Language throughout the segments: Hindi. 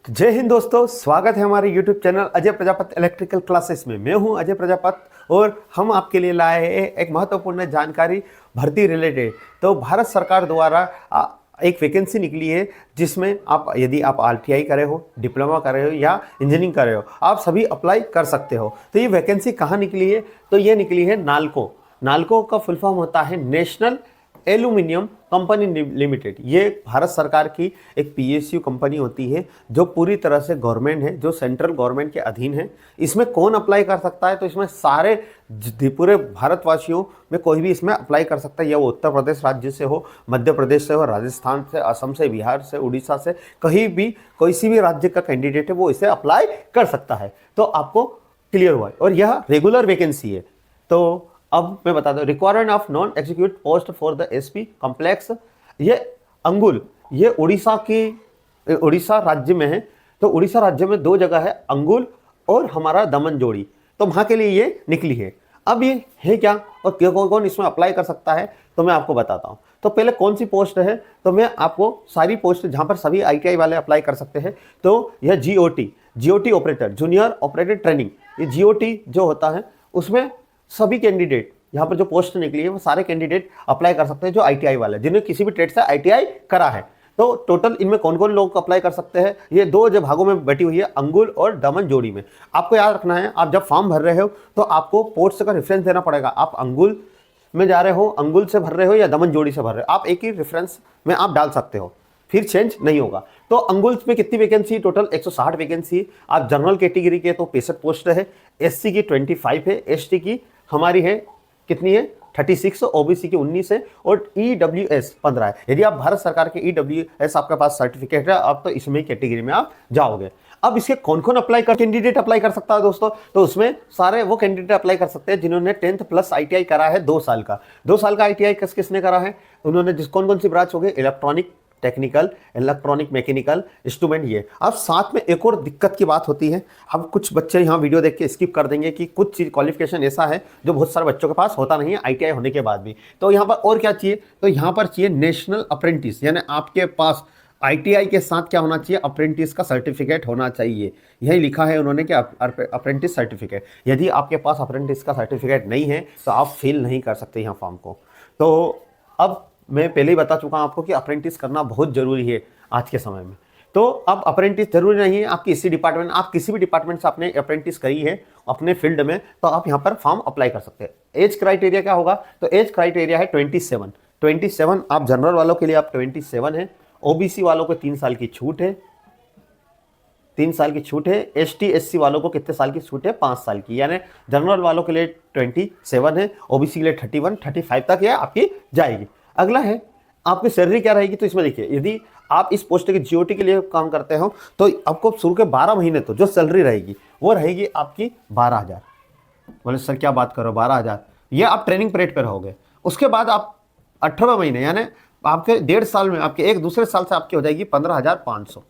जय हिंद दोस्तों, स्वागत है हमारे YouTube channel Ajay Prajapati electrical classes में। मैं हूं अजय प्रजापति और हम आपके लिए लाए हैं एक महत्वपूर्ण जानकारी भर्ती रिलेटेड। तो भारत सरकार द्वारा एक वैकेंसी निकली है जिसमें यदि आप ITI करे हो, डिप्लोमा करे हो या इंजीनियरिंग करे हो, आप सभी अप्लाई कर सकते हो। तो ये वैकेंसी कहाँ निकली है? तो ये निकली है नालको। नालको का फुल फॉर्म होता है नेशनल एल्यूमिनियम कंपनी लिमिटेड। ये भारत सरकार की एक PSU कंपनी होती है जो पूरी तरह से गवर्नमेंट है, जो सेंट्रल गवर्नमेंट के अधीन है। इसमें कौन अप्लाई कर सकता है? तो इसमें सारे पूरे भारतवासियों में कोई भी इसमें अप्लाई कर सकता है। या वो उत्तर प्रदेश राज्य से हो, मध्य प्रदेश से हो, राजस्थान से, असम से, बिहार से, उड़ीसा से, कहीं भी कोई सी भी राज्य का कैंडिडेट है वो इसे अप्लाई कर सकता है। तो आपको क्लियर हुआ और यह रेगुलर वैकेंसी है। तो अब मैं बता दूं, requirement of non execute post for the SP complex. ये अंगुल, ये उड़ीसा राज्य में है। तो उड़ीसा राज्य में दो जगह है, अंगुल और हमारा दमन जोड़ी। तो वहां के लिए ये निकली है। अब ये है क्या और कौन कौन इसमें अप्लाई कर सकता है, तो मैं आपको बताता हूं। तो पहले कौन सी पोस्ट है, तो मैं आपको सारी पोस्ट जहां पर सभी ITI वाले अप्लाई कर सकते हैं। तो यह GOT operator, junior operator training, ये GOT जो होता है उसमें सभी कैंडिडेट, यहाँ पर जो पोस्ट निकली है वो सारे कैंडिडेट अप्लाई कर सकते हैं जो ITI वाले, जिन्हें किसी भी ट्रेड से ITI करा है। तो टोटल इनमें कौन कौन लोग अप्लाई कर सकते हैं, ये दो जो भागों में बटी हुई है, अंगुल और दमन जोड़ी में। आपको याद रखना है, आप जब फॉर्म भर रहे हो तो आपको पोस्ट का रेफरेंस देना पड़ेगा। आप अंगुल में जा रहे हो, अंगुल से भर रहे हो या दमन जोड़ी से भर रहे हो, आप एक ही रेफरेंस में आप डाल सकते हो, फिर चेंज नहीं होगा। तो अंगुल में कितनी वैकेंसी? Total 160 vacancy. आप जनरल कैटेगरी के तो 65 पोस्ट है, SC की 25 है, ST की हमारी है कितनी है 36, OBC की 19 है और EWS 15 है। यदि आप भारत सरकार के EWS आपके पास सर्टिफिकेट है, आप तो इसमें कैटेगरी में आप जाओगे। अब इसके कौन कौन कैंडिडेट अप्लाई कर सकता है दोस्तों? तो उसमें सारे वो कैंडिडेट अप्लाई कर सकते हैं जिन्होंने 10th प्लस ITI करा है 2 साल का। 2 साल का ITI किसने करा है? उन्होंने कौन कौन सी ब्रांच हो गई? Electronic technical, electronic mechanical, instrument. ये अब साथ में एक और दिक्कत की बात होती है। अब कुछ बच्चे यहाँ वीडियो देख के स्किप कर देंगे कि कुछ चीज क्वालिफिकेशन ऐसा है जो बहुत सारे बच्चों के पास होता नहीं है ITI होने के बाद भी। तो यहाँ पर और क्या चाहिए? तो यहाँ पर चाहिए नेशनल अप्रेंटिस, यानी आपके पास ITI के साथ क्या होना चाहिए? अप्रेंटिस का सर्टिफिकेट होना चाहिए। यही लिखा है उन्होंने कि अप्रेंटिस सर्टिफिकेट। यदि आपके पास अप्रेंटिस का सर्टिफिकेट नहीं है तो आप फिल नहीं कर सकते यहाँ फॉर्म को। तो अब मैं पहले ही बता चुका हूं आपको कि अप्रेंटिस करना बहुत जरूरी है आज के समय में। तो अब अप्रेंटिस जरूरी नहीं है आपकी इसी डिपार्टमेंट, आप किसी भी डिपार्टमेंट से आपने अप्रेंटिस करी है अपने फील्ड में, तो आप यहां पर फॉर्म अप्लाई कर सकते हैं। एज क्राइटेरिया क्या होगा? तो एज क्राइटेरिया है 27। आप जनरल वालों के लिए आप 27 है। OBC वालों को 3 साल की छूट है, 3 साल की छूट है। ST SC वालों को कितने साल की छूट है? 5 साल की। यानी जनरल वालों के लिए 27 है, OBC के लिए 31, 35 तक ये आपकी जाएगी। अगला है आपकी सैलरी क्या रहेगी? तो इसमें देखिए, यदि आप इस पोस्ट की GOT के लिए काम करते हो तो आपको शुरू के 12 महीने तो जो सैलरी रहेगी वो रहेगी आपकी 12,000। बोले सर क्या बात करो, 12,000? ये आप ट्रेनिंग पीरियड पर रहोगे। उसके बाद आप 18 महीने यानी आपके 1.5 साल में आपके एक दूसरे साल से आपकी हो जाएगी 15,500।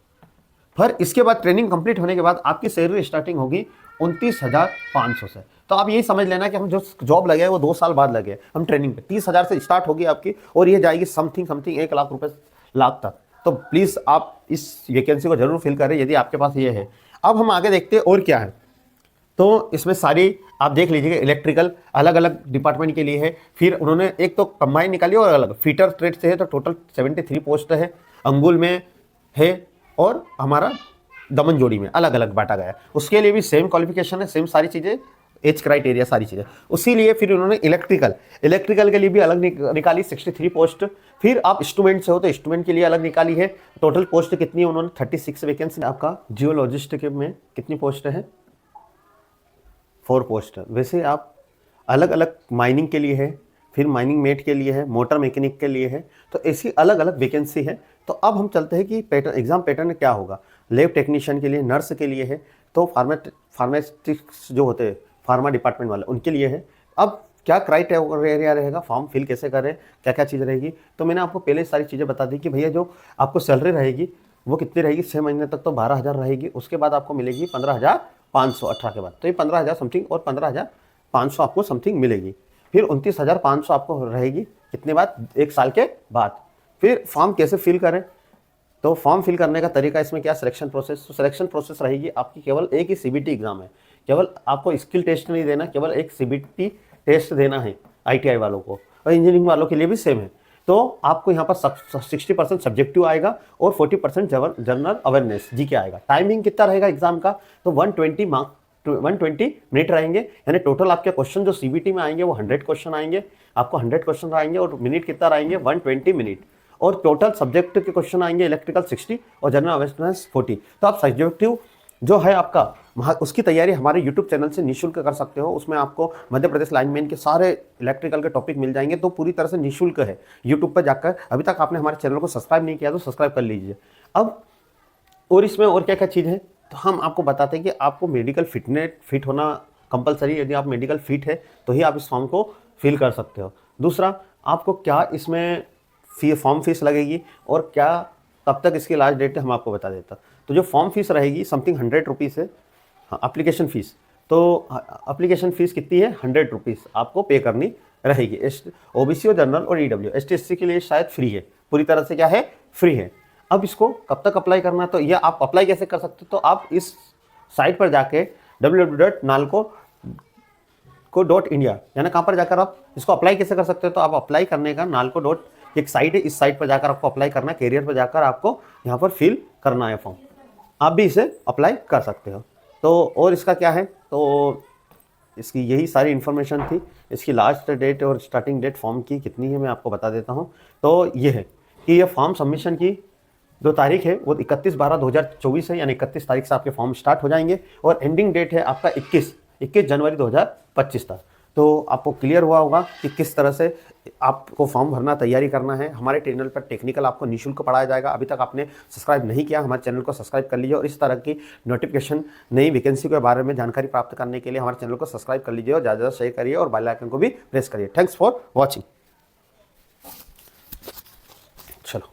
फिर इसके बाद ट्रेनिंग कंप्लीट होने के बाद आपकी सैलरी स्टार्टिंग होगी 29,500 से। तो आप यही समझ लेना कि हम जो जॉब लगे वो 2 साल बाद लगे, हम ट्रेनिंग पे 30,000 से स्टार्ट होगी आपकी और ये जाएगी समथिंग 1 लाख रुपए लाख तक। तो प्लीज़ आप इस वैकेंसी को जरूर फिल करें यदि आपके पास ये है। अब हम आगे देखते हैं और क्या है। तो इसमें सारी आप देख लीजिएगा, इलेक्ट्रिकल अलग अलग डिपार्टमेंट के लिए है। फिर उन्होंने एक तो कंबाइन निकाली और अलग फीटर ट्रेड से है, तो टोटल 73 पोस्ट है। अंगुल में है और हमारा दमन जोड़ी में अलग अलग बांटा गया है। उसके लिए भी सेम क्वालिफिकेशन है, सेम सारी चीज़ें, एज क्राइटेरिया सारी चीज़ें। उसी लिए फिर उन्होंने इलेक्ट्रिकल के लिए भी अलग निकाली 63 पोस्ट। फिर आप इंस्ट्रूमेंट से हो तो इंस्ट्रूमेंट के लिए अलग निकाली है। टोटल पोस्ट कितनी है? उन्होंने 36 वैकेंसी। आपका जियोलॉजिस्ट के में कितनी पोस्ट है? 4 पोस्ट। वैसे आप अलग अलग माइनिंग के लिए है, फिर माइनिंग मेट के लिए है, मोटर मैकेनिक के लिए है, तो ऐसी अलग अलग वैकेंसी है। तो अब हम चलते हैं कि एग्जाम पैटर्न क्या होगा। लैब टेक्नीशियन के लिए, नर्स के लिए है, तो फार्मास्टिक्स जो होते हैं फार्मा डिपार्टमेंट वाले उनके लिए है। अब क्या क्राइटेरिया रहेगा, फॉर्म फिल कैसे करें, क्या क्या चीज़ रहेगी, तो मैंने आपको पहले सारी चीज़ें बता दी कि भैया जो आपको सैलरी रहेगी वो कितनी रहेगी? 6 महीने तक तो 12,000 रहेगी। उसके बाद आपको मिलेगी 15,500 18 के बाद, तो ये 15,000 समथिंग और 15,500 आपको समथिंग मिलेगी। फिर 29,500 आपको रहेगी कितने बाद? 1 साल के बाद। फिर फॉर्म कैसे फिल करें? तो फॉर्म फिल करने का तरीका इसमें क्या, सिलेक्शन प्रोसेस। तो सिलेक्शन प्रोसेस रहेगी आपकी, केवल एक ही सीबीटी एग्जाम है, केवल आपको स्किल टेस्ट नहीं देना, केवल एक सीबीटी टेस्ट देना है आईटीआई वालों को, और इंजीनियरिंग वालों के लिए भी सेम है। तो आपको यहाँ पर 60% सब्जेक्टिव आएगा और 40% जनरल अवेयरनेस जीके आएगा। टाइमिंग कितना रहेगा एग्जाम का, तो 120 मिनट रहेंगे, यानी टोटल आपके क्वेश्चन जो सीबीटी में आएंगे वो 100 क्वेश्चन आएंगे, आपको 100 क्वेश्चन आएंगे, और मिनट कितना रहेंगे 120 मिनट, और टोटल सब्जेक्ट के क्वेश्चन आएंगे इलेक्ट्रिकल 60 और जनरल अवेयरनेस 40। तो आप सब्जेक्टिव जो है आपका, उसकी तैयारी हमारे YouTube चैनल से निःशुल्क कर सकते हो। उसमें आपको मध्य प्रदेश लाइनमैन के सारे इलेक्ट्रिकल के टॉपिक मिल जाएंगे, तो पूरी तरह से निःशुल्क है। YouTube पर जाकर, अभी तक आपने हमारे चैनल को सब्सक्राइब नहीं किया तो सब्सक्राइब कर लीजिए। अब और इसमें और क्या क्या चीज़ है, तो हम आपको बताते हैं कि आपको मेडिकल फिट होना कंपलसरी, यदि आप मेडिकल फिट है तो ही आप इस फॉर्म को फिल कर सकते हो। दूसरा, आपको क्या इसमें फॉर्म फीस लगेगी और क्या कब तक इसकी लास्ट डेट है, हम आपको बता देता। तो जो फॉर्म फीस रहेगी समथिंग 100 रुपीज़ है, हाँ एप्लीकेशन फ़ीस। तो एप्लीकेशन फ़ीस कितनी है, 100 रुपीज़ आपको पे करनी रहेगी। ओबीसी और जनरल और ईडब्ल्यू, एसटी एससी के लिए शायद फ्री है, पूरी तरह से क्या है, फ्री है। अब इसको कब तक अप्लाई करना है, तो ये आप अप्लाई कैसे कर सकते हो, तो आप इस साइट पर जाके www.nalco.india, यानी कहाँ पर जाकर आप इसको अप्लाई कैसे कर सकते हो, तो आप अप्लाई करने का नालको एक साइट है, इस साइट पर जाकर आपको अप्लाई करना है, कैरियर पर जाकर आपको यहाँ पर फिल करना है फॉर्म, आप भी इसे अप्लाई कर सकते हो। तो और इसका क्या है, तो इसकी यही सारी इन्फॉर्मेशन थी। इसकी लास्ट डेट और स्टार्टिंग डेट फॉर्म की कितनी है मैं आपको बता देता हूँ। तो ये है कि ये फॉर्म सबमिशन की जो तारीख है वो 31/12/2024 है, यानी 31 तारीख से आपके फॉर्म स्टार्ट हो जाएंगे, और एंडिंग डेट है आपका 21 जनवरी 2025 तक। तो आपको क्लियर हुआ होगा कि किस तरह से आपको फॉर्म भरना, तैयारी करना है। हमारे चैनल पर टेक्निकल आपको निःशुल्क पढ़ाया जाएगा। अभी तक आपने सब्सक्राइब नहीं किया, हमारे चैनल को सब्सक्राइब कर लीजिए, और इस तरह की नोटिफिकेशन, नई वैकेंसी के बारे में जानकारी प्राप्त करने के लिए हमारे चैनल को सब्सक्राइब कर लीजिए, और ज़्यादा से ज़्यादा शेयर करिए और बेल आइकन को भी प्रेस करिए। Thanks for watching. चलो।